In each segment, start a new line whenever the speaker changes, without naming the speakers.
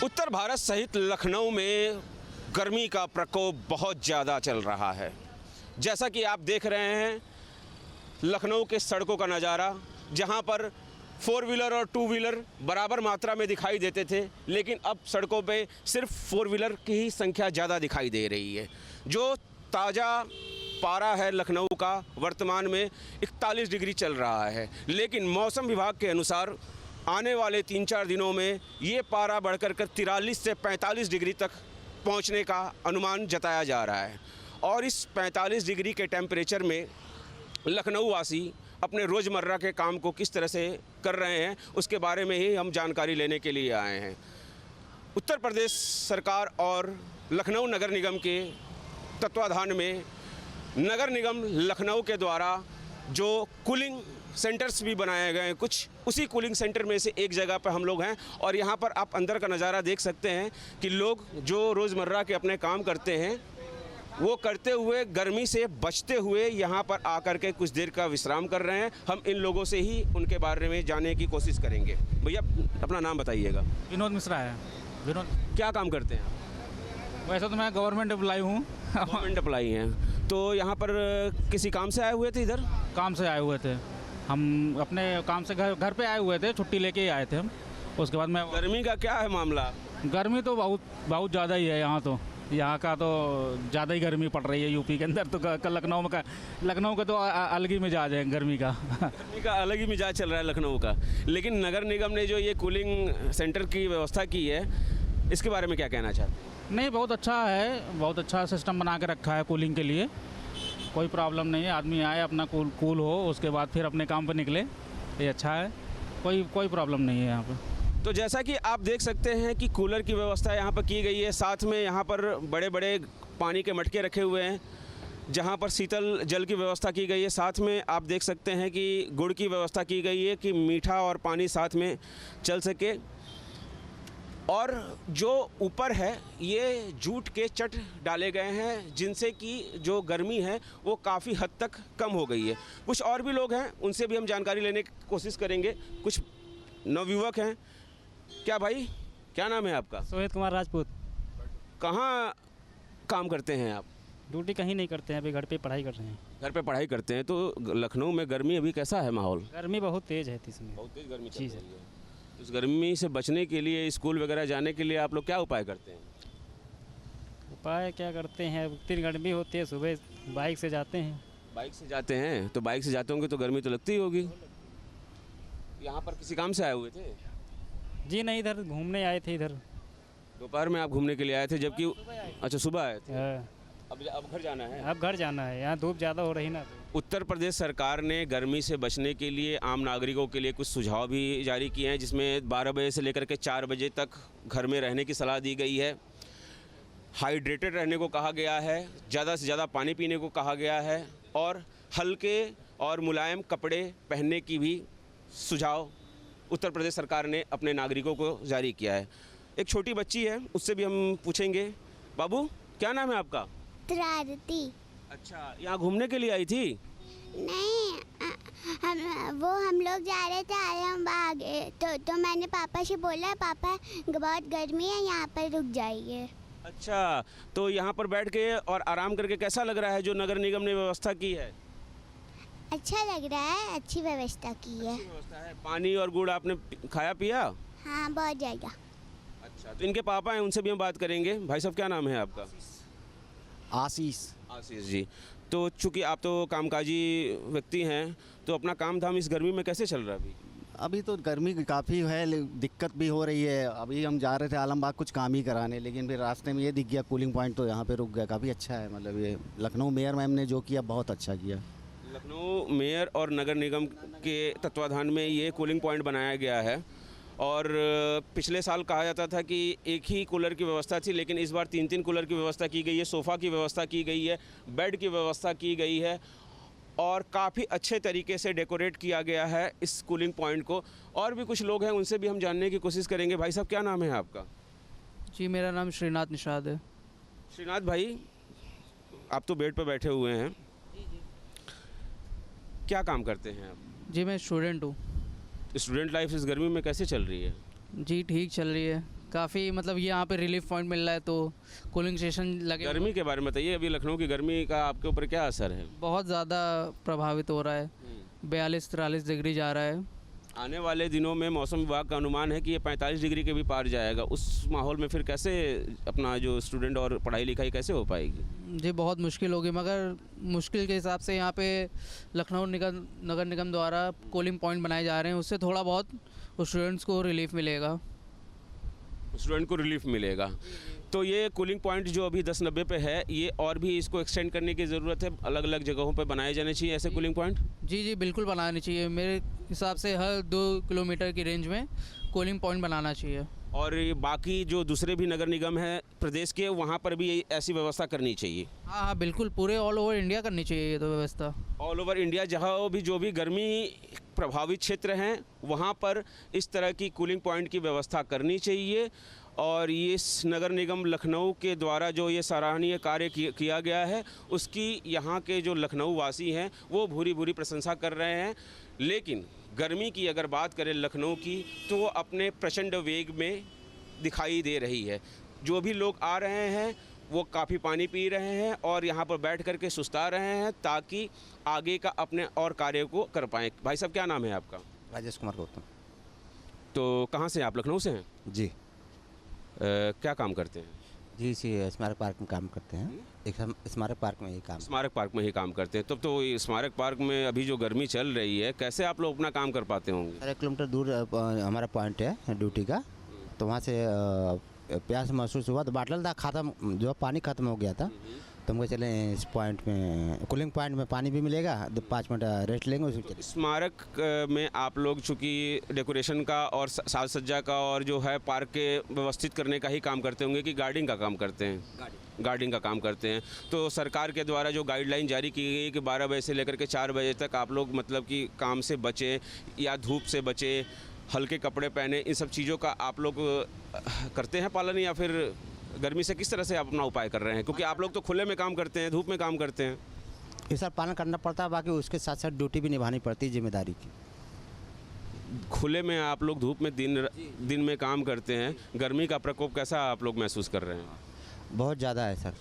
उत्तर भारत सहित लखनऊ में गर्मी का प्रकोप बहुत ज़्यादा चल रहा है। जैसा कि आप देख रहे हैं लखनऊ के सड़कों का नज़ारा, जहां पर 4 व्हीलर और 2 व्हीलर बराबर मात्रा में दिखाई देते थे, लेकिन अब सड़कों पे सिर्फ 4 व्हीलर की ही संख्या ज़्यादा दिखाई दे रही है। जो ताज़ा पारा है लखनऊ का वर्तमान में 41 डिग्री चल रहा है, लेकिन मौसम विभाग के अनुसार आने वाले 3-4 दिनों में ये पारा बढ़कर 43 से 45 डिग्री तक पहुंचने का अनुमान जताया जा रहा है। और इस 45 डिग्री के टेम्परेचर में लखनऊ वासी अपने रोज़मर्रा के काम को किस तरह से कर रहे हैं, उसके बारे में ही हम जानकारी लेने के लिए आए हैं। उत्तर प्रदेश सरकार और लखनऊ नगर निगम के तत्वाधान में नगर निगम लखनऊ के द्वारा जो कूलिंग सेंटर्स भी बनाए गए हैं, कुछ उसी कूलिंग सेंटर में से एक जगह पर हम लोग हैं। और यहाँ पर आप अंदर का नज़ारा देख सकते हैं कि लोग जो रोज़मर्रा के अपने काम करते हैं वो करते हुए गर्मी से बचते हुए यहाँ पर आकर के कुछ देर का विश्राम कर रहे हैं। हम इन लोगों से ही उनके बारे में जानने की कोशिश करेंगे। भैया अपना नाम बताइएगा।
विनोद मिश्रा है। विनोद
क्या काम करते हैं?
वैसे तो मैं गवर्नमेंट एम्प्लॉय हूँ।
गवर्नमेंट एम्प्लॉई हैं, तो यहाँ पर किसी काम से आए हुए थे? इधर
काम से आए हुए थे हम, अपने काम से घर पे आए हुए थे, छुट्टी लेके ही आए थे हम। उसके बाद मैं
गर्मी का क्या है मामला?
गर्मी तो बहुत ज़्यादा ही है यहाँ तो। यहाँ का तो ज़्यादा ही गर्मी पड़ रही है यूपी के अंदर। तो लखनऊ का तो अलग ही मिजाज है गर्मी का।
गर्मी का अलग ही मिजाज चल रहा है लखनऊ का। लेकिन नगर निगम ने जो ये कूलिंग सेंटर की व्यवस्था की है, इसके बारे में क्या कहना चाहते हैं?
नहीं, बहुत अच्छा है, बहुत अच्छा सिस्टम बना के रखा है कूलिंग के लिए। कोई प्रॉब्लम नहीं है, आदमी आए अपना कूल हो, उसके बाद फिर अपने काम पर निकले। ये अच्छा है, कोई प्रॉब्लम नहीं है यहाँ पर।
तो जैसा कि आप देख सकते हैं कि कूलर की व्यवस्था यहाँ पर की गई है, साथ में यहाँ पर बड़े बड़े पानी के मटके रखे हुए हैं जहाँ पर शीतल जल की व्यवस्था की गई है। साथ में आप देख सकते हैं कि गुड़ की व्यवस्था की गई है कि मीठा और पानी साथ में चल सके। और जो ऊपर है ये जूट के चट डाले गए हैं, जिनसे कि जो गर्मी है वो काफ़ी हद तक कम हो गई है। कुछ और भी लोग हैं, उनसे भी हम जानकारी लेने की कोशिश करेंगे। कुछ नवयुवक हैं। क्या भाई, क्या नाम है आपका?
सोहित कुमार राजपूत।
कहाँ काम करते हैं आप?
ड्यूटी कहीं नहीं करते हैं, अभी घर पे पढ़ाई कर रहे हैं।
घर पे पढ़ाई करते हैं। तो लखनऊ में गर्मी अभी कैसा है माहौल?
गर्मी बहुत तेज़ है इसमें।
बहुत तेज़ गर्मी चल
जी
रही है। इस गर्मी से बचने के लिए स्कूल वगैरह जाने के लिए आप लोग क्या उपाय करते हैं?
उपाय क्या करते हैं, इतनी गर्मी होती है, सुबह बाइक से जाते हैं।
बाइक से जाते हैं? तो बाइक से जाते होंगे तो गर्मी तो लगती ही होगी। यहाँ पर किसी काम से आए हुए थे?
जी नहीं, इधर घूमने आए थे। इधर
दोपहर में आप घूमने के लिए आए थे, जबकि अच्छा सुबह आए थे।
हाँ।
अब घर जाना है?
अब घर जाना है, यहाँ धूप ज़्यादा हो रही ना।
उत्तर प्रदेश सरकार ने गर्मी से बचने के लिए आम नागरिकों के लिए कुछ सुझाव भी जारी किए हैं, जिसमें 12 बजे से लेकर के 4 बजे तक घर में रहने की सलाह दी गई है। हाइड्रेटेड रहने को कहा गया है, ज़्यादा से ज़्यादा पानी पीने को कहा गया है, और हल्के और मुलायम कपड़े पहनने की भी सुझाव उत्तर प्रदेश सरकार ने अपने नागरिकों को जारी किया है। एक छोटी बच्ची है, उससे भी हम पूछेंगे। बाबू, क्या नाम है आपका?
त्रारती।
अच्छा, यहाँ घूमने के लिए आई थी?
नहीं, हम लोग जा रहे थे आलमबाग, तो मैंने पापा से बोला, पापा बहुत गर्मी है, यहाँ पर रुक जाइए।
अच्छा, तो यहाँ पर बैठ के और आराम करके कैसा लग रहा है जो नगर निगम ने व्यवस्था की है?
अच्छा लग रहा है, अच्छी व्यवस्था की है।
अच्छी व्यवस्था है। पानी और गुड़ आपने खाया पिया?
हाँ, बहुत ज़्यादा।
अच्छा, तो इनके पापा हैं, उनसे भी हम बात करेंगे। भाई साहब, क्या नाम है आपका?
आशीष।
आशीष जी। तो चूँकि आप तो कामकाजी व्यक्ति हैं, तो अपना काम धाम इस गर्मी में कैसे चल रहा है अभी?
अभी तो गर्मी काफ़ी है, दिक्कत भी हो रही है। अभी हम जा रहे थे आलमबाग कुछ काम ही कराने, लेकिन फिर रास्ते में ये दिख गया कूलिंग पॉइंट, तो यहाँ पे रुक गया। काफ़ी अच्छा है, मतलब ये लखनऊ मेयर मैम ने जो किया बहुत अच्छा किया।
लखनऊ मेयर और नगर निगम के तत्वाधान में ये कूलिंग पॉइंट बनाया गया है। और पिछले साल कहा जाता था कि एक ही कूलर की व्यवस्था थी, लेकिन इस बार 3-3 कूलर की व्यवस्था की गई है, सोफ़ा की व्यवस्था की गई है, बेड की व्यवस्था की गई है, और काफ़ी अच्छे तरीके से डेकोरेट किया गया है इस कूलिंग पॉइंट को। और भी कुछ लोग हैं, उनसे भी हम जानने की कोशिश करेंगे। भाई साहब, क्या नाम है आपका?
जी, मेरा नाम श्रीनाथ निषाद है।
श्रीनाथ भाई, आप तो बेड पर बैठे हुए हैं, क्या काम करते हैं आप?
जी, मैं स्टूडेंट हूँ।
स्टूडेंट लाइफ इस गर्मी में कैसे चल रही है?
जी, ठीक चल रही है। काफ़ी मतलब ये यहाँ पे रिलीफ पॉइंट मिल रहा है, तो कूलिंग स्टेशन लगे
गर्मी के बारे में बताइए, अभी लखनऊ की गर्मी का आपके ऊपर क्या असर है?
बहुत ज़्यादा प्रभावित हो रहा है। 42-43 डिग्री जा रहा है।
आने वाले दिनों में मौसम विभाग का अनुमान है कि ये 45 डिग्री के भी पार जाएगा। उस माहौल में फिर कैसे अपना जो स्टूडेंट और पढ़ाई लिखाई कैसे हो पाएगी?
जी बहुत मुश्किल होगी, मगर मुश्किल के हिसाब से यहाँ पे लखनऊ नगर निगम द्वारा कूलिंग पॉइंट बनाए जा रहे हैं, उससे थोड़ा बहुत स्टूडेंट्स को रिलीफ मिलेगा।
स्टूडेंट को रिलीफ मिलेगा। तो ये कूलिंग पॉइंट जो अभी 10-90 पे है, ये और भी इसको एक्सटेंड करने की ज़रूरत है, अलग अलग जगहों पे बनाए जाने चाहिए ऐसे कूलिंग पॉइंट?
जी बिल्कुल बनानी चाहिए। मेरे हिसाब से हर 2 किलोमीटर की रेंज में कूलिंग पॉइंट बनाना चाहिए।
और ये बाकी जो दूसरे भी नगर निगम हैं प्रदेश के, वहाँ पर भी ऐसी व्यवस्था करनी चाहिए?
हाँ बिल्कुल, पूरे ऑल ओवर इंडिया करनी चाहिए ये तो व्यवस्था।
ऑल ओवर इंडिया जहाँ भी जो भी गर्मी प्रभावित क्षेत्र हैं वहाँ पर इस तरह की कूलिंग पॉइंट की व्यवस्था करनी चाहिए। और ये इस नगर निगम लखनऊ के द्वारा जो ये सराहनीय कार्य किया गया है, उसकी यहाँ के जो लखनऊ वासी हैं वो भूरी भूरी प्रशंसा कर रहे हैं। लेकिन गर्मी की अगर बात करें लखनऊ की, तो वो अपने प्रचंड वेग में दिखाई दे रही है। जो भी लोग आ रहे हैं वो काफ़ी पानी पी रहे हैं और यहाँ पर बैठ कर के सुस्ता रहे हैं ताकि आगे का अपने और कार्य को कर पाएँ। भाई साहब, क्या नाम है आपका?
राजेश कुमार गौतम।
तो कहाँ से हैं आप? लखनऊ से हैं?
जी
क्या काम करते हैं?
जी इसी स्मारक पार्क में काम करते हैं। एक स्मारक पार्क में ही काम।
स्मारक पार्क में ही काम करते हैं। तब तो ये स्मारक पार्क में अभी जो गर्मी चल रही है, कैसे आप लोग अपना काम कर पाते होंगे?
1 किलोमीटर दूर हमारा पॉइंट है ड्यूटी का, तो वहाँ से प्यास महसूस हुआ तो बाटल था, ख़त्म जो पानी ख़त्म हो गया था, तो हमको चले इस पॉइंट में, कूलिंग पॉइंट में पानी भी मिलेगा, 5 मिनट रेस्ट लेंगे उसके चले।
स्मारक में आप लोग चूँकि डेकोरेशन का और साज सज्जा का और जो है पार्क के व्यवस्थित करने का ही काम करते होंगे कि गार्डिंग का काम करते हैं? गार्डिंग का काम करते हैं। तो सरकार के द्वारा जो गाइडलाइन जारी की गई है कि 12 बजे से लेकर के 4 बजे तक आप लोग मतलब कि काम से बचें या धूप से बचें, हल्के कपड़े पहने, इन सब चीज़ों का आप लोग करते हैं पालन, या फिर गर्मी से किस तरह से आप अपना उपाय कर रहे हैं? क्योंकि आप लोग तो खुले में काम करते हैं, धूप में काम करते हैं।
ये सब पालन करना पड़ता है, बाकी उसके साथ साथ ड्यूटी भी निभानी पड़ती है, जिम्मेदारी की।
खुले में आप लोग धूप में दिन में काम करते हैं, गर्मी का प्रकोप कैसा आप लोग महसूस कर रहे हैं?
बहुत ज़्यादा है सर।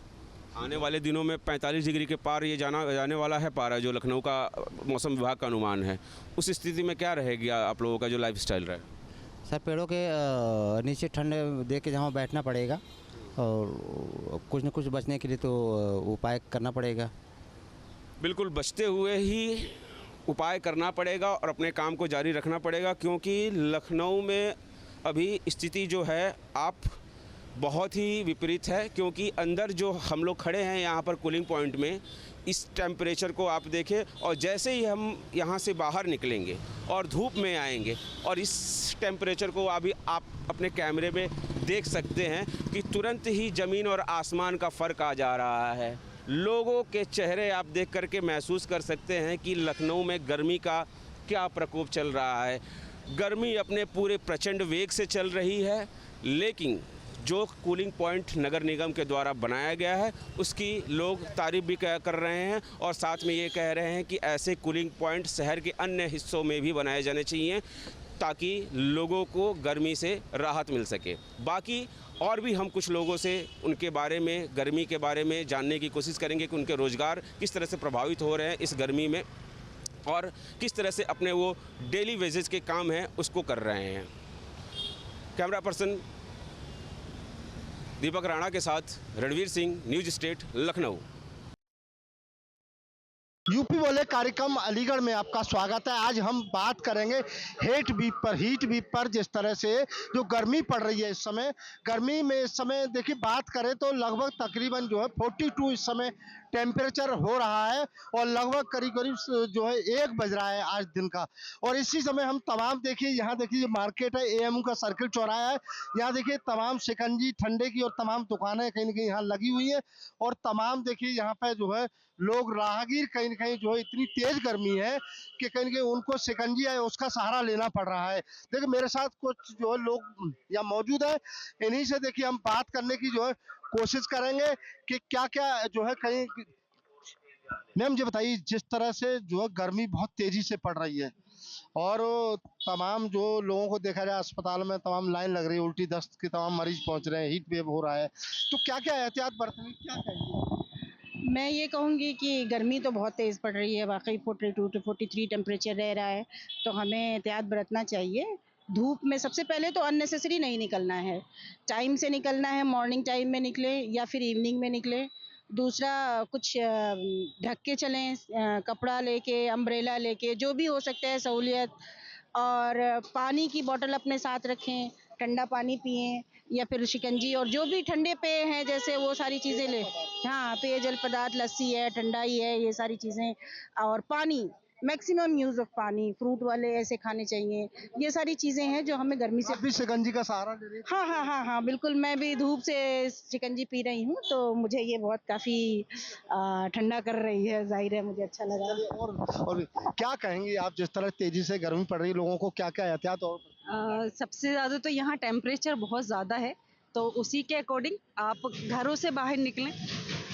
आने वाले दिनों में 45 डिग्री के पार ये जाने वाला है पारा, जो लखनऊ का मौसम विभाग का अनुमान है। उस स्थिति में क्या रहेगी आप लोगों का जो लाइफ स्टाइल रहे?
सर पेड़ों के नीचे ठंड देख के जहाँ बैठना पड़ेगा और कुछ न कुछ बचने के लिए तो उपाय करना पड़ेगा।
बिल्कुल, बचते हुए ही उपाय करना पड़ेगा और अपने काम को जारी रखना पड़ेगा, क्योंकि लखनऊ में अभी स्थिति जो है आप बहुत ही विपरीत है। क्योंकि अंदर जो हम लोग खड़े हैं यहाँ पर कूलिंग पॉइंट में, इस टेम्परेचर को आप देखें, और जैसे ही हम यहाँ से बाहर निकलेंगे और धूप में आएंगे और इस टेम्परेचर को अभी आप अपने कैमरे में देख सकते हैं कि तुरंत ही ज़मीन और आसमान का फ़र्क आ जा रहा है। लोगों के चेहरे आप देख करके महसूस कर सकते हैं कि लखनऊ में गर्मी का क्या प्रकोप चल रहा है। गर्मी अपने पूरे प्रचंड वेग से चल रही है, लेकिन जो कूलिंग पॉइंट नगर निगम के द्वारा बनाया गया है उसकी लोग तारीफ भी कर रहे हैं, और साथ में ये कह रहे हैं कि ऐसे कूलिंग पॉइंट शहर के अन्य हिस्सों में भी बनाए जाने चाहिए ताकि लोगों को गर्मी से राहत मिल सके। बाकी और भी हम कुछ लोगों से उनके बारे में, गर्मी के बारे में जानने की कोशिश करेंगे कि उनके रोज़गार किस तरह से प्रभावित हो रहे हैं इस गर्मी में और किस तरह से अपने वो डेली वेजेस के काम हैं उसको कर रहे हैं। कैमरा पर्सन दीपक राणा के साथ Ranveer Singh, news state, Lucknow.
UP बोले कार्यक्रम अलीगढ़ में आपका स्वागत है। आज हम बात करेंगे हीट बीप पर जिस तरह से जो गर्मी पड़ रही है इस समय, गर्मी में इस समय देखिए बात करें तो लगभग तकरीबन जो है 42 इस समय टेम्परेचर हो रहा है और लगभग करीब जो है 1 बज रहा है आज दिन का। और इसी समय हम तमाम देखिए यहाँ देखिए मार्केट है, एएमयू का सर्किल चौराहा है, यहाँ देखिए तमाम शिकंजी ठंडे की और तमाम दुकानें कहीं न कहीं यहाँ लगी हुई है और तमाम देखिए यहाँ पे जो है लोग राहगीर कहीं न कहीं जो है इतनी तेज गर्मी है कि कहीं न कहीं उनको शिकंजी है उसका सहारा लेना पड़ रहा है। देखिए मेरे साथ कुछ जो है लोग यहाँ मौजूद है, इन्हीं से देखिए हम बात करने की जो है कोशिश करेंगे कि क्या क्या जो है कहीं। मैम जी बताइए, जिस तरह से जो है गर्मी बहुत तेजी से पड़ रही है, और तमाम जो लोगों को देखा जाए अस्पताल में तमाम लाइन लग रही है, उल्टी दस्त के तमाम मरीज पहुंच रहे हैं, हीट वेव हो रहा है, तो क्या क्या एहतियात बरतनी, क्या कहेंगे?
मैं ये कहूँगी कि गर्मी तो बहुत तेज़ पड़ रही है, वाकई 42 to 43 टेम्परेचर रह रहा है, तो हमें एहतियात बरतना चाहिए। धूप में सबसे पहले तो अननेसेसरी नहीं निकलना है, टाइम से निकलना है, मॉर्निंग टाइम में निकले या फिर इवनिंग में निकले। दूसरा कुछ ढक के चलें, कपड़ा लेके, अम्ब्रेला लेके, जो भी हो सकता है सहूलियत। और पानी की बोतल अपने साथ रखें, ठंडा पानी पिएं या फिर शिकंजी और जो भी ठंडे पेय हैं जैसे वो सारी चीज़ें ले। हाँ, पेयजल पदार्थ, लस्सी है, ठंडाई है, ये सारी चीज़ें। और पानी, मैक्सिमम यूज़ ऑफ पानी, फ्रूट वाले ऐसे खाने चाहिए। ये सारी चीज़ें हैं जो हमें गर्मी से।
आप भी शिकंजी का सहारा ले रही हैं?
हाँ हाँ हाँ हाँ, बिल्कुल। मैं भी धूप से शिकंजी पी रही हूँ, तो मुझे ये बहुत काफ़ी ठंडा कर रही है, जाहिर है मुझे अच्छा लगा।
और क्या कहेंगी आप, जिस तरह तेजी से गर्मी पड़ रही है, लोगों को क्या क्या एहतियात और
सबसे ज़्यादा तो यहाँ टेम्परेचर बहुत ज़्यादा है, तो उसी के अकॉर्डिंग आप घरों से बाहर निकलें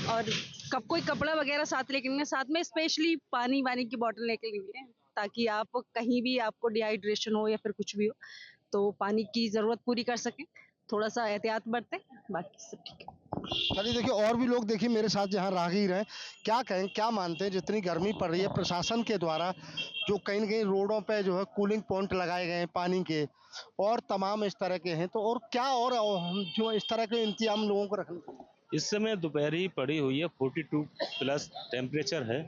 और कोई कपड़ा वगैरह साथ लेके निकलें, साथ में स्पेशली पानी वानी की बोतल लेके निकलें, ताकि आप कहीं भी आपको डिहाइड्रेशन हो या फिर कुछ भी हो तो पानी की ज़रूरत पूरी कर सकें। थोड़ा सा एहतियात बरतें, बाकी सब ठीक है।
चलिए देखिए, और भी लोग देखिए मेरे साथ जहाँ राहगीर हैं, क्या कहें, क्या मानते हैं जितनी गर्मी पड़ रही है प्रशासन के द्वारा जो कहीं न कहीं रोडों पे जो है कूलिंग पॉइंट लगाए गए हैं पानी के और तमाम इस तरह के हैं, तो और क्या और हम जो इस तरह के इंतजाम लोगों को रखने चाहिए?
इस समय दोपहरी पड़ी हुई है, 42 प्लस टेम्परेचर है।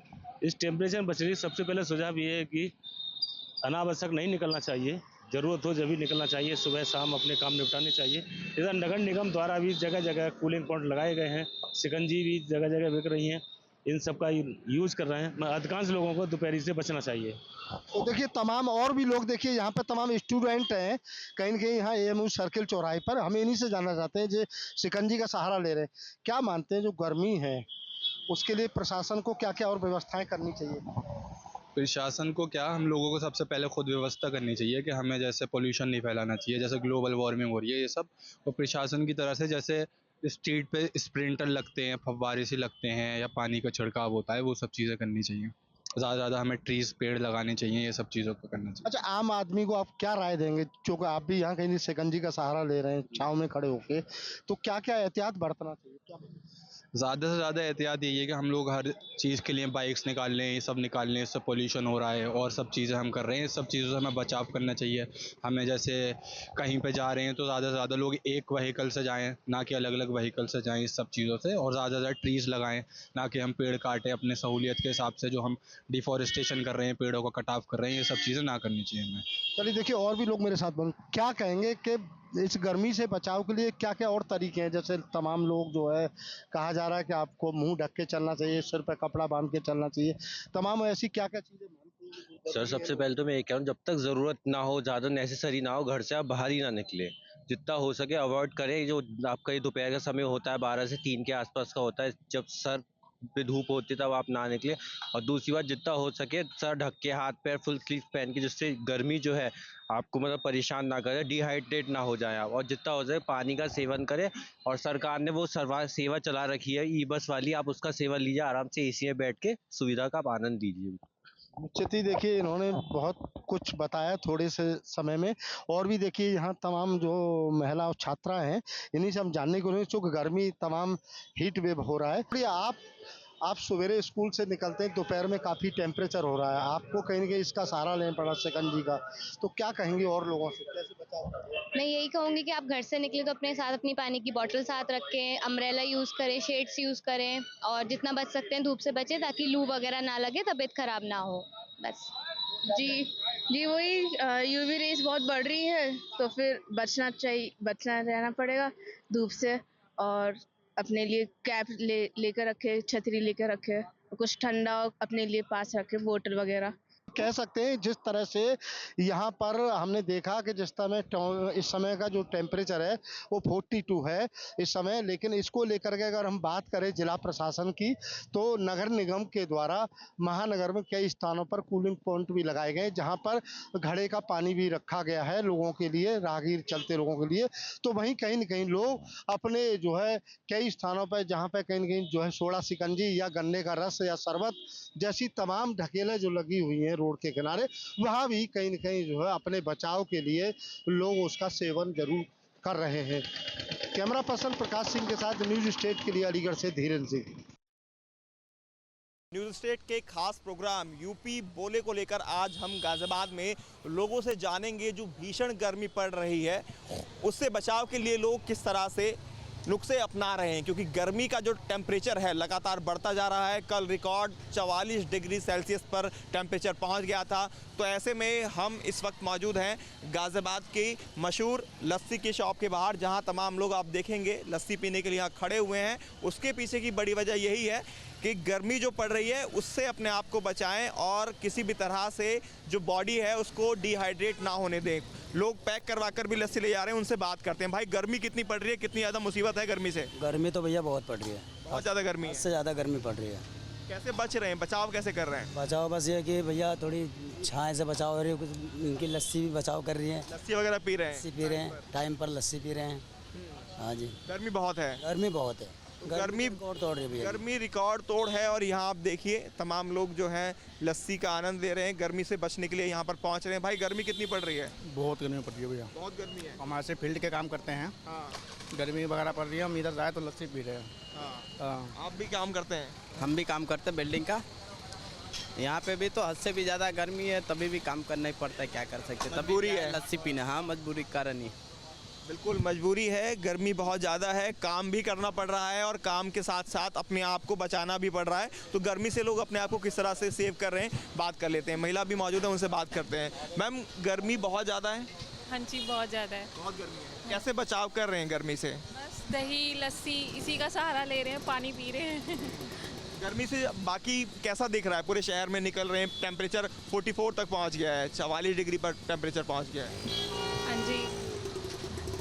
इस टेम्परेचर में बचने की सबसे पहले सुझाव ये है कि अनावश्यक नहीं निकलना चाहिए, ज़रूरत हो जब भी निकलना चाहिए, सुबह शाम अपने काम निपटाने चाहिए। इधर नगर निगम द्वारा भी जगह जगह कूलिंग पॉइंट लगाए गए हैं, शिकंजी भी जगह जगह बिक रही हैं, इन सब का यूज़ कर रहे हैं। मैं अधिकांश लोगों को दोपहरी से बचना चाहिए।
तो देखिए तमाम और भी लोग देखिए यहाँ पे तमाम स्टूडेंट हैं, कहीं न कहीं यहाँ एएमयू सर्किल चौराहे पर, हम इन्हीं से जानना चाहते हैं जो शिकंजी का सहारा ले रहे हैं, क्या मानते हैं जो गर्मी है उसके लिए प्रशासन को क्या क्या और व्यवस्थाएं करनी चाहिए?
प्रशासन को क्या, हम लोगों को सबसे पहले खुद व्यवस्था करनी चाहिए कि हमें जैसे पोल्यूशन नहीं फैलाना चाहिए, जैसे ग्लोबल वार्मिंग हो रही है ये सब, और प्रशासन की तरह से जैसे स्ट्रीट पे स्प्रिंटर लगते हैं, फव्वारे से लगते हैं या पानी का छिड़काव होता है, वो सब चीज़ें करनी चाहिए। ज़्यादा से ज़्यादा हमें ट्रीज पेड़ लगाने चाहिए, ये सब चीज़ों को करना चाहिए।
अच्छा, आम आदमी को आप क्या राय देंगे, चूँकि आप भी यहाँ कहीं शिकंजी का सहारा ले रहे हैं छाँव में खड़े होके, तो क्या क्या एहतियात बरतना चाहिए, क्या?
ज़्यादा से ज़्यादा एहतियात यही है कि हम लोग हर चीज़ के लिए बाइक्स निकाल लें, ये सब निकाल लें, इससे पोल्यूशन हो रहा है और सब चीज़ें हम कर रहे हैं, इस सब चीज़ों से हमें बचाव करना चाहिए। हमें जैसे कहीं पे जा रहे हैं तो ज़्यादा से ज़्यादा लोग एक व्हीकल से जाएं, ना कि अलग अलग व्हीकल से जाएं, इस सब चीज़ों से, और ज़्यादा से ज़्यादा ट्रीज़ लगाएं, ना कि हम पेड़ काटें अपने सहूलियत के हिसाब से। जो हम डिफॉरेस्टेशन कर रहे हैं, पेड़ों का कटाव कर रहे हैं, ये सब चीज़ें ना करनी चाहिए हमें।
चलिए देखिए, और भी लोग मेरे साथ बोल, क्या कहेंगे कि इस गर्मी से बचाव के लिए क्या क्या और तरीके हैं? जैसे तमाम लोग जो है कहा जा रहा है कि आपको मुंह ढक के चलना चाहिए, सिर पे कपड़ा बांध के चलना चाहिए, तमाम ऐसी क्या क्या चीज़ें मानते हैं?
सर सबसे पहले तो मैं ये कहूँ, जब तक ज़रूरत ना हो, ज़्यादा नेसेसरी ना हो, घर से आप बाहर ही ना निकले, जितना हो सके अवॉइड करें। जो आपका ये दोपहर का समय होता है 12 से 3 के आसपास का होता है, जब सर पे धूप होती है तब आप ना निकले। और दूसरी बात, जितना हो सके सर ढक के, हाथ पैर फुल स्लीव पहन के, जिससे गर्मी जो है आपको मतलब परेशान ना करे, डिहाइड्रेट ना हो जाए आप। और जितना हो जाए पानी का सेवन करें। और सरकार ने वो सेवा चला रखी है ई बस वाली, आप उसका सेवा लीजिए, आराम से एसी में बैठ के सुविधा का आप आनंद लीजिए।
निश्चित ही देखिए, इन्होंने बहुत कुछ बताया थोड़े से समय में, और भी देखिए यहाँ तमाम जो महिला और छात्रा हैं, इन्हीं से हम जानने को नहीं, चूँकि गर्मी तमाम हीट वेव हो रहा है। चलिए, आप सवेरे स्कूल से निकलते हैं, दोपहर में काफ़ी टेम्परेचर हो रहा है, आपको कहीं न कहीं इसका सहारा लेना पड़ा शिकंजी का, तो क्या कहेंगे और लोगों से कैसे बचाव करें?
मैं यही कहूँगी कि आप घर से निकले तो अपने साथ अपनी पानी की बोतल साथ रखें, अम्ब्रेला यूज़ करें, शेड्स यूज़ करें, और जितना बच सकते हैं धूप से बचें, ताकि लू वगैरह ना लगे, तबीयत ख़राब ना हो, बस।
जी वही यूवी रेस बहुत बढ़ रही है, तो फिर बचना रहना पड़ेगा धूप से। और अपने लिए कैप लेकर रखे, छतरी लेकर रखे, कुछ ठंडा अपने लिए पास रखे, बोतल वगैरह।
कह सकते हैं जिस तरह से यहाँ पर हमने देखा कि जिस समय इस समय का जो टेम्परेचर है वो 42 है इस समय, लेकिन इसको लेकर के अगर हम बात करें जिला प्रशासन की, तो नगर निगम के द्वारा महानगर में कई स्थानों पर कूलिंग पॉइंट भी लगाए गए, जहाँ पर घड़े का पानी भी रखा गया है लोगों के लिए, राहगीर चलते लोगों के लिए। तो वहीं कहीं न कहीं लोग अपने जो है कई स्थानों पर जहाँ पर कहीं न कहीं जो है सोडा शिकंजी या गन्ने का रस या शरबत जैसी तमाम ढकेलें जो लगी हुई हैं रोड के किनारे, वहाँ भी कहीं न कहीं जो है अपने बचाव के लिए लोग उसका सेवन जरूर कर रहे हैं। कैमरा पर्सन प्रकाश सिंह के साथ न्यूज स्टेट के लिए अलीगढ़ से धीरेन्द्र सिंह।
न्यूज स्टेट के खास प्रोग्राम यूपी बोले को लेकर आज हम गाजियाबाद में लोगों से जानेंगे जो भीषण गर्मी पड़ रही है उससे बचाव के लिए लोग किस तरह से नुस्खे अपना रहे हैं, क्योंकि गर्मी का जो टेम्परेचर है लगातार बढ़ता जा रहा है। कल रिकॉर्ड 44 डिग्री सेल्सियस पर टेम्परेचर पहुंच गया था। तो ऐसे में हम इस वक्त मौजूद हैं गाजियाबाद की मशहूर लस्सी की शॉप के बाहर, जहां तमाम लोग आप देखेंगे लस्सी पीने के लिए यहाँ खड़े हुए हैं। उसके पीछे की बड़ी वजह यही है कि गर्मी जो पड़ रही है उससे अपने आप को बचाएं और किसी भी तरह से जो बॉडी है उसको डिहाइड्रेट ना होने दें। लोग पैक करवा कर भी लस्सी ले जा रहे हैं, उनसे बात करते हैं। भाई गर्मी कितनी पड़ रही है, कितनी ज़्यादा मुसीबत है गर्मी से?
गर्मी तो भैया बहुत पड़ रही है,
बहुत ज़्यादा गर्मी है।
इससे ज़्यादा गर्मी पड़ रही है।
कैसे बच रहे हैं, बचाव कैसे कर रहे हैं?
बचाव बस ये कि भैया थोड़ी छाए से बचाव हो रही है, कुछ इनकी लस्सी भी बचाव कर रही है।
लस्सी वगैरह पी रहे हैं?
लस्सी पी रहे हैं, टाइम पर लस्सी पी रहे हैं। हाँ जी,
गर्मी बहुत है।
गर्मी बहुत है,
गर्मी
रिकॉर्ड तोड़ रही है भैया।
गर्मी रिकॉर्ड तोड़ है और यहाँ आप देखिए तमाम लोग जो हैं लस्सी का आनंद ले रहे हैं, गर्मी से बचने के लिए यहाँ पर पहुँच रहे हैं। भाई गर्मी कितनी पड़ रही है?
बहुत गर्मी पड़ रही है भैया,
बहुत गर्मी है।
हम ऐसे फील्ड के काम करते हैं।
हाँ।
गर्मी वगैरह पड़ रही है, हम इधर जाए तो लस्सी पी रहे हैं।
हाँ। आप भी काम करते हैं?
हम भी काम करते हैं बिल्डिंग का। यहाँ पे भी तो हद से भी ज़्यादा गर्मी है, तभी भी काम करना ही पड़ता है, क्या कर सकते हैं।
मजबूरी है
लस्सी पीना। हाँ, मजबूरी के कारण ही।
बिल्कुल मजबूरी है, गर्मी बहुत ज़्यादा है, काम भी करना पड़ रहा है और काम के साथ साथ अपने आप को बचाना भी पड़ रहा है। तो गर्मी से लोग अपने आप को किस तरह से सेव कर रहे हैं, बात कर लेते हैं। महिला भी मौजूद है, उनसे बात करते हैं। मैम गर्मी बहुत ज़्यादा है?
हाँ जी, बहुत ज़्यादा है।
बहुत गर्मी है, कैसे बचाव कर रहे हैं गर्मी से?
बस दही लस्सी इसी का सहारा ले रहे हैं, पानी पी रहे हैं।
गर्मी से बाकी कैसा दिख रहा है? पूरे शहर में निकल रहे हैं, टेम्परेचर 44 तक पहुंच गया है, 44 डिग्री पर टेम्परेचर पहुंच गया है।
हाँ जी।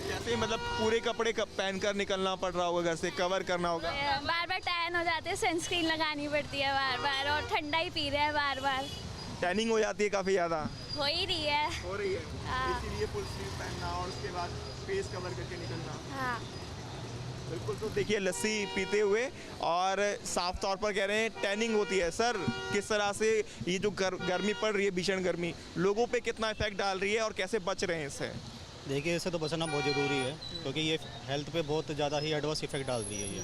कैसे मतलब पूरे कपड़े पहनकर निकलना पड़ रहा होगा, घर से कवर करना होगा?
बार बार टैन हो जाते हैं, सनस्क्रीन लगानी पड़ती है बार बार, और ठंडा ही पी रहे हैं बार बार।
टैनिंग हो जाती है काफ़ी ज़्यादा?
हो ही रही है।
हो रही है, इसीलिए फुल स्लीव पहनना और उसके बाद फेस कवर करके निकलना।
हाँ
बिल्कुल। तो देखिए लस्सी पीते हुए और साफ तौर पर कह रहे हैं टैनिंग होती है। सर किस तरह से ये जो गर्मी पड़ रही है, भीषण गर्मी, लोगों पे कितना इफेक्ट डाल रही है और कैसे बच रहे हैं इससे?
देखिए इससे तो बचना बहुत ज़रूरी है, क्योंकि ये हेल्थ पे बहुत ज़्यादा ही एडवर्स इफेक्ट डाल रही है ये।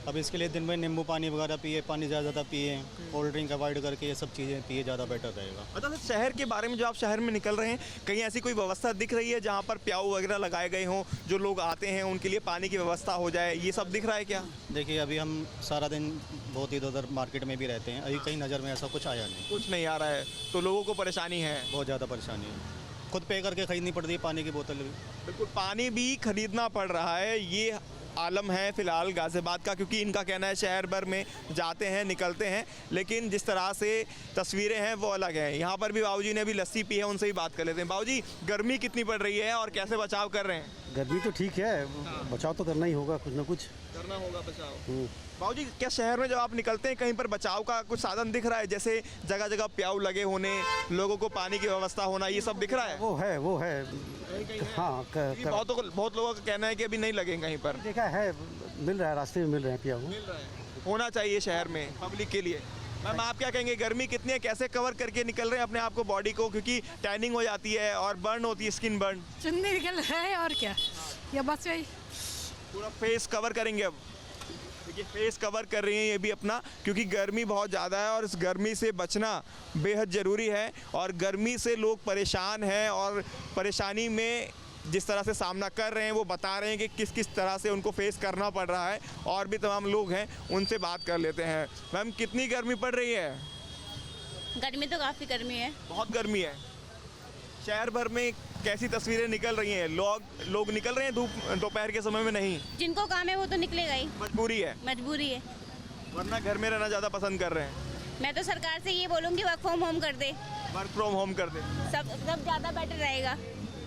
अब इसके लिए दिन में नींबू पानी वगैरह पिए, पानी ज़्यादा पिए, कोल्ड ड्रिंक अवॉइड करके ये सब चीज़ें पिए, ज़्यादा बेटर रहेगा।
अच्छा, शहर के बारे में जो आप शहर में निकल रहे हैं, कहीं ऐसी कोई व्यवस्था दिख रही है जहाँ पर प्याऊ वगैरह लगाए गए हों, जो लोग आते हैं उनके लिए पानी की व्यवस्था हो जाए, ये सब दिख रहा है क्या?
देखिए अभी हम सारा दिन बहुत इधर उधर मार्केट में भी रहते हैं, अभी कहीं नज़र में ऐसा कुछ आया नहीं।
कुछ नहीं आ रहा है, तो लोगों को परेशानी है?
बहुत ज़्यादा परेशानी है, खुद पे करके खरीदनी पड़ रही है पानी की बोतल भी।
बिल्कुल, पानी भी खरीदना पड़ रहा है। ये आलम है फ़िलहाल गाज़ियाबाद का, क्योंकि इनका कहना है शहर भर में जाते हैं निकलते हैं, लेकिन जिस तरह से तस्वीरें हैं वो अलग हैं। यहाँ पर भी बाबूजी ने अभी लस्सी पी है, उनसे भी बात कर लेते हैं। बाबूजी गर्मी कितनी पड़ रही है और कैसे बचाव कर रहे हैं?
गर्मी तो ठीक है, बचाव तो करना ही होगा, कुछ ना कुछ
करना होगा बचाव। बाबूजी क्या शहर में जब आप निकलते हैं कहीं पर बचाव का कुछ साधन दिख रहा है, जैसे जगह जगह प्याऊ लगे होने, लोगों को पानी की व्यवस्था होना, ये सब दिख रहा है?
वो है हाँ।
बहुत लोगों का कहना है कि अभी नहीं लगे कहीं पर।
देखा है, मिल रहा है, रास्ते में मिल रहे हैं प्याऊ।
मिल रहा है, होना चाहिए शहर में पब्लिक के लिए। मैम आप क्या कहेंगे, गर्मी कितनी है, कैसे कवर करके निकल रहे हैं अपने आप को, बॉडी को, क्योंकि टैनिंग हो जाती है और बर्न होती है, स्किन बर्न?
चुन्नी निकल रहा है और क्या, या बस वही
पूरा फेस कवर करेंगे। अब देखिए फेस कवर कर रही हैं ये भी अपना, क्योंकि गर्मी बहुत ज़्यादा है और इस गर्मी से बचना बेहद ज़रूरी है। और गर्मी से लोग परेशान हैं और परेशानी में जिस तरह से सामना कर रहे हैं वो बता रहे हैं कि किस किस तरह से उनको फेस करना पड़ रहा है। और भी तमाम लोग हैं, उनसे बात कर लेते हैं। मैम कितनी गर्मी पड़ रही है?
गर्मी तो काफ़ी गर्मी है,
बहुत गर्मी है। शहर भर में कैसी तस्वीरें निकल रही हैं? लोग निकल रहे हैं धूप दोपहर के समय में? नहीं,
जिनको काम है वो तो निकलेगा ही, मजबूरी है,
वरना घर में रहना ज़्यादा पसंद कर रहे हैं।
मैं तो सरकार से ये बोलूँगी वर्क फ्रॉम होम कर दे,
वर्क फ्रॉम होम कर दे,
सब ज़्यादा बेटर रहेगा।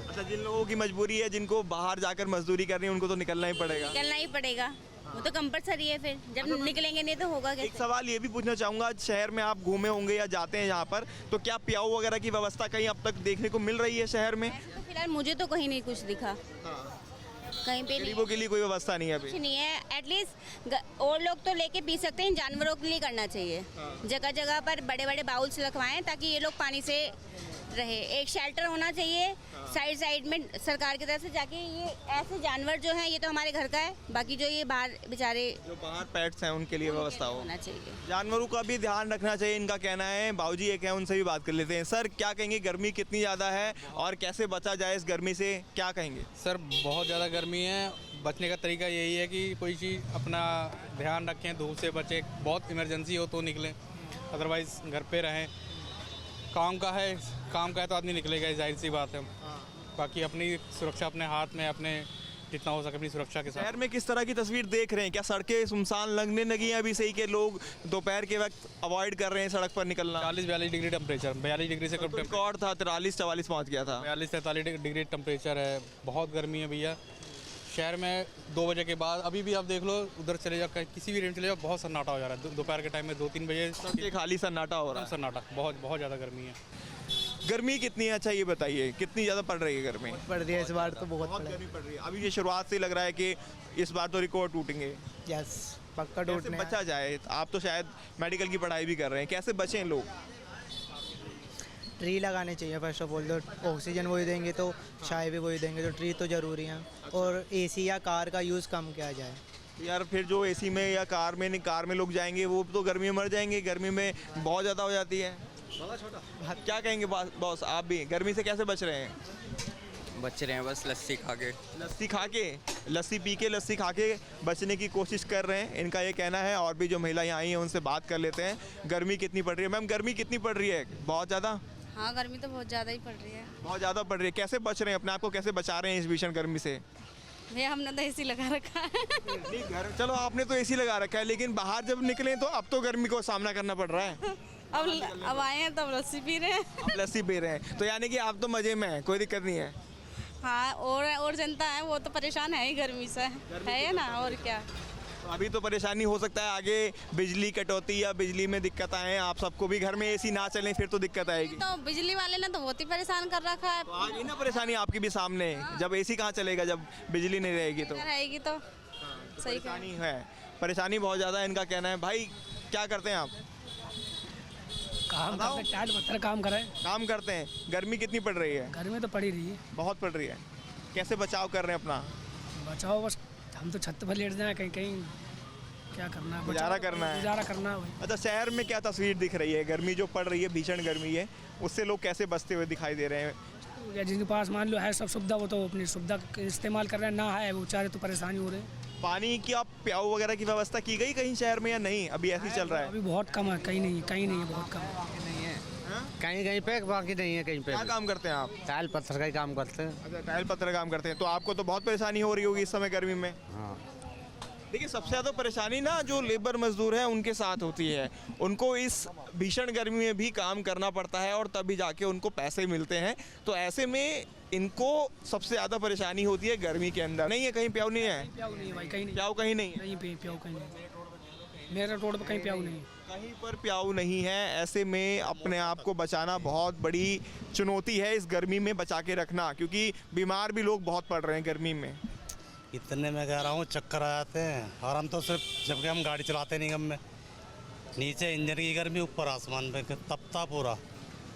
अच्छा, जिन लोगों की मजबूरी है, जिनको बाहर जाकर मजदूरी करनी है, उनको तो निकलना ही पड़ेगा। वो तो कंपलसरी है, फिर जब निकलेंगे नहीं तो होगा कैसे? एक सवाल ये भी पूछना चाहूँगा, शहर में आप घूमे होंगे या जाते हैं यहाँ पर, तो क्या प्याऊ वगैरह की व्यवस्था कहीं अब तक देखने को मिल रही है शहर में?
तो फिलहाल मुझे तो कहीं नहीं कुछ दिखा।
कहीं पे
गरीबों के लिए कोई व्यवस्था नहीं है अभी।
कुछ नहीं है। एटलीस्ट और लोग तो लेके पी सकते हैं, जानवरों के लिए करना चाहिए। जगह जगह पर बड़े बड़े बाउल्स रखवाएं ताकि ये लोग पानी से रहे। एक शेल्टर होना चाहिए साइड साइड में सरकार की तरफ से, जाके ये ऐसे जानवर जो हैं ये तो हमारे घर का है, बाकी जो ये बाहर बेचारे
जो बाहर पेट्स हैं उनके लिए व्यवस्था
होना चाहिए।
जानवरों का भी ध्यान रखना चाहिए, इनका कहना है। बाबूजी एक है, उनसे भी बात कर लेते हैं। सर क्या कहेंगे, गर्मी कितनी ज़्यादा है और कैसे बचा जाए इस गर्मी से, क्या कहेंगे?
सर बहुत ज़्यादा गर्मी है, बचने का तरीका यही है कि कोई चीज़ अपना ध्यान रखें, धूप से बचें, बहुत इमरजेंसी हो तो निकलें, अदरवाइज़ घर पे रहें। काम का है तो आदमी निकलेगा, जाहिर सी बात है। बाकी अपनी सुरक्षा अपने हाथ में, अपने जितना हो सके अपनी सुरक्षा के साथ।
शहर में किस तरह की तस्वीर देख रहे हैं? क्या सड़कें सुनसान लगने लगी हैं अभी से ही, के लोग दोपहर के वक्त अवॉइड कर रहे हैं सड़क पर निकलना?
40-42 डिग्री टेम्परेचर, 42 डिग्री से कम
रिकॉर्ड था, 43-44 पहुँच गया था।
42-43 डिग्री टेम्परेचर है, बहुत गर्मी है भैया शहर में। 2 बजे के बाद अभी भी आप देख लो, उधर चले जाओ, किसी भी रेंज चले जाओ, बहुत सन्नाटा हो जा रहा है। दोपहर के टाइम में 2-3 बजे
खाली सन्नाटा हो रहा है।
सन्नाटा, बहुत ज़्यादा गर्मी है।
गर्मी कितनी है, अच्छा ये बताइए, कितनी ज़्यादा पड़ रही है गर्मी?
पड़ रही है इस बार तो बहुत
गर्मी पड़ रही है। अभी ये शुरुआत से लग रहा है कि इस बार तो रिकॉर्ड टूटेंगे।
यस, पक्का टूटने।
बचा जाए, आप तो शायद मेडिकल की पढ़ाई भी कर रहे हैं, कैसे बचें लोग?
ट्री लगाने चाहिए फर्स्ट ऑफ ऑल। तो ऑक्सीजन वही देंगे तो छाए भी वही देंगे, तो ट्री तो ज़रूरी है। और एसी या कार का यूज़ कम किया जाए।
यार फिर जो एसी में या कार में लोग जाएंगे वो तो गर्मी में मर जाएंगे, गर्मी में बहुत ज़्यादा हो जाती है। क्या कहेंगे बॉस, आप भी गर्मी से कैसे बच रहे हैं?
बच रहे हैं बस लस्सी खा के,
लस्सी पी के, लस्सी खा के बचने की कोशिश कर रहे हैं, इनका ये कहना है। और भी जो महिला यहाँ आई हैं उनसे बात कर लेते हैं। गर्मी कितनी पड़ रही है मैम? गर्मी कितनी पड़ रही है? बहुत ज़्यादा?
हाँ, गर्मी तो बहुत ज़्यादा ही पड़ रही है।
बहुत ज़्यादा पड़ रही है। कैसे बच रहे हैं, अपने आप को कैसे बचा रहे हैं इस भीषण गर्मी से?
भैया हमने तो एसी लगा रखा है।
चलो आपने तो एसी लगा रखा है, लेकिन बाहर जब निकले तो अब तो गर्मी को सामना करना पड़ रहा है।
अब आए हैं तब लस्सी पी रहे हैं।
अब लस्सी पी रहे हैं, तो यानी कि आप तो मज़े में हैं, कोई दिक्कत नहीं है।
हाँ, और जनता है वो तो परेशान है ही गर्मी से, है ना, और क्या।
अभी तो परेशानी हो सकता है, आगे बिजली कटौती या बिजली में दिक्कत आए, आप सबको भी घर में एसी ना चलें फिर तो दिक्कत आएगी।
तो बिजली वाले ने तो बहुत ही परेशान कर रखा है।
तो आ गई ना परेशानी आपकी भी सामने, जब एसी कहाँ चलेगा जब बिजली नहीं रहेगी तो
सही
परेशानी है। परेशानी बहुत ज़्यादा है, इनका कहना है। भाई क्या करते हैं आप?
काम करते हैं, टाइल पत्थर काम करें।
काम करते हैं। गर्मी कितनी पड़ रही है?
गर्मी तो पड़ी रही है,
बहुत पड़ रही है। कैसे बचाव कर रहे हैं अपना?
बचाओ बस, हम तो छत पर लेट जाए, कहीं क्या करना है,
गुजारा करना है।
गुजारा करना है।
अच्छा, शहर में क्या तस्वीर दिख रही है? गर्मी जो पड़ रही है, भीषण गर्मी है, उससे लोग कैसे बचते हुए दिखाई दे रहे हैं?
या जिनके पास मान लो है सब सुविधा, वो तो अपनी सुविधा इस्तेमाल कर रहे हैं, ना है वो बेचारे तो परेशानी हो रहे हैं।
पानी की आप प्याऊ वगैरह की व्यवस्था की गई कहीं शहर में या नहीं? अभी ऐसे ही चल रहा है?
अभी बहुत कम है, कहीं नहीं है, बहुत कम है।
कहीं पे, बाकी नहीं है कहीं पे।
क्या काम करते हैं आप?
टाइल पत्थर का ही काम करते हैं।
अच्छा, टाइल पत्थर का काम करते हैं, तो आपको तो बहुत परेशानी हो रही होगी इस समय गर्मी में।
हाँ।
देखिए, सबसे ज़्यादा परेशानी ना जो लेबर मजदूर हैं उनके साथ होती है। उनको इस भीषण गर्मी में भी काम करना पड़ता है और तभी जाके उनको पैसे मिलते हैं। तो ऐसे में इनको सबसे ज़्यादा परेशानी होती है गर्मी के अंदर। नहीं है कहीं प्याऊ नहीं है?
प्याऊ नहीं है भाई, कहीं नहीं।
प्याऊ कहीं नहीं है?
नहीं, प्याऊ कहीं नहीं, मेरे रोड पर कहीं प्याऊ नहीं है।
कहीं पर प्याऊ नहीं है। ऐसे में अपने आप को बचाना बहुत बड़ी चुनौती है, इस गर्मी में बचा के रखना, क्योंकि बीमार भी लोग बहुत पड़ रहे हैं गर्मी में।
इतने मैं कह रहा हूँ चक्कर आ जाते हैं, और हम तो सिर्फ जबकि हम गाड़ी चलाते नहीं गम में, नीचे इंजन की गर्मी, ऊपर आसमान पे तपता पूरा।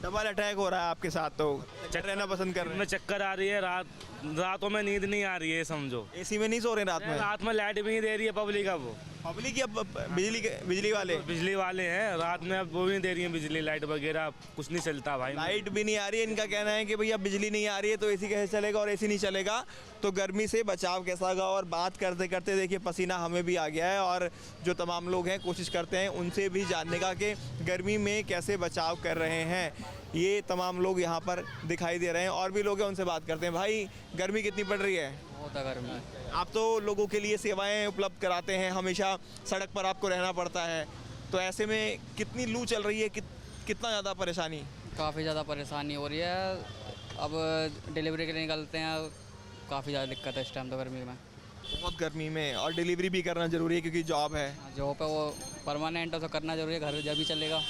डबल अटैक हो रहा है आपके साथ, तो रहना पसंद कर रहे हैं?
चक्कर आ रही है, रातों में नींद नहीं आ रही है, समझो।
एसी में नहीं सो रहे रात में?
रात में लाइट भी नहीं दे रही है पब्लिक। अब
पब्लिक या बिजली वाले
हैं, रात में अब वो भी नहीं दे रही है बिजली, लाइट वगैरह कुछ नहीं चलता भाई।
लाइट भी नहीं आ रही है। इनका कहना है कि भैया बिजली नहीं आ रही है तो एसी कैसे चलेगा, और एसी नहीं चलेगा तो गर्मी से बचाव कैसा होगा। और बात करते करते देखिए पसीना हमें भी आ गया है, और जो तमाम लोग हैं कोशिश करते हैं उनसे भी जानने का कि गर्मी में कैसे बचाव कर रहे हैं। ये तमाम लोग यहाँ पर दिखाई दे रहे हैं, और भी लोग हैं उनसे बात करते हैं। भाई गर्मी कितनी पड़ रही है?
बहुत गर्मी।
आप तो लोगों के लिए सेवाएं उपलब्ध कराते हैं, हमेशा सड़क पर आपको रहना पड़ता है, तो ऐसे में कितनी लू चल रही है, कितना ज़्यादा परेशानी?
काफ़ी ज़्यादा परेशानी हो रही है। अब डिलीवरी के लिए निकलते हैं, काफ़ी ज़्यादा दिक्कत है इस टाइम तो गर्मी में।
बहुत गर्मी में, और डिलीवरी भी करना ज़रूरी है क्योंकि जॉब है।
जॉब है वो परमानेंट है, तो करना जरूरी है, घर जब भी चलेगा।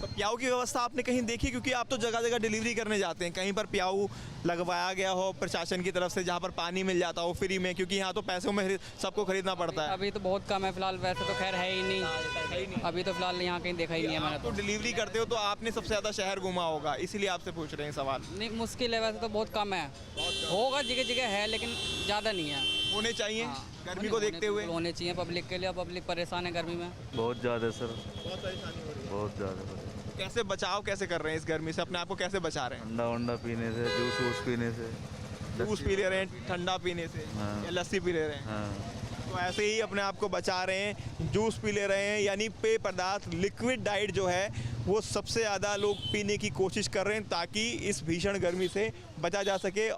तो प्याऊ की व्यवस्था आपने कहीं देखी, क्योंकि आप तो जगह जगह डिलीवरी करने जाते हैं, कहीं पर प्याऊ लगवाया गया हो प्रशासन की तरफ से जहाँ पर पानी मिल जाता हो फ्री में, क्योंकि यहाँ तो पैसों में सबको खरीदना पड़ता है।
अभी तो बहुत कम है फिलहाल, वैसे तो खैर है ही नहीं, अभी तो फिलहाल यहाँ कहीं देखा ही नहीं है मैंने।
तो डिलीवरी करते हो तो आपने सबसे ज़्यादा शहर घूमा होगा, इसीलिए आपसे पूछ रहे हैं सवाल।
नहीं मुश्किल है, वैसे तो बहुत कम है, होगा जगह जगह है लेकिन ज़्यादा नहीं है।
होने चाहिए गर्मी को देखते हुए,
होने चाहिए पब्लिक के लिए, पब्लिक परेशान है गर्मी में
बहुत ज़्यादा सर,
बहुत परेशानी हो रही है,
बहुत ज़्यादा।
कैसे बचाव कैसे कर रहे हैं इस गर्मी से, अपने आप को कैसे बचा रहे हैं?
ठंडा वंडा पीने से, जूस वूस पीने से,
जूस पी ले रहे हैं ठंडा पीने से, या लस्सी पी ले रहे हैं। तो ऐसे ही अपने आप को बचा रहे हैं, जूस पी ले रहे हैं, यानी पेय पदार्थ लिक्विड डाइट जो है वो सबसे ज़्यादा लोग पीने की कोशिश कर रहे हैं ताकि इस भीषण गर्मी से बचा जा सके।